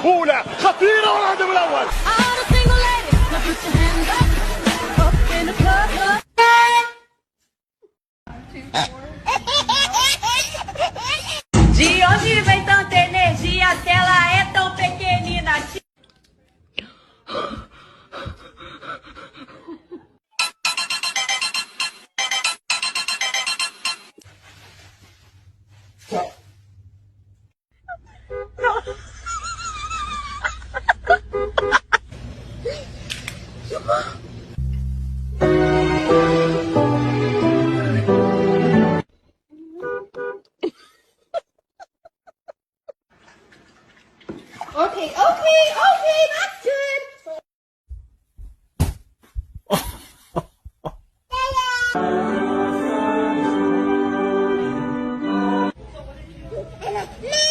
أولى خطيرة والهدف الأول. De onde vem tanta energia? A tela é tão pequenina. Okay, that's good.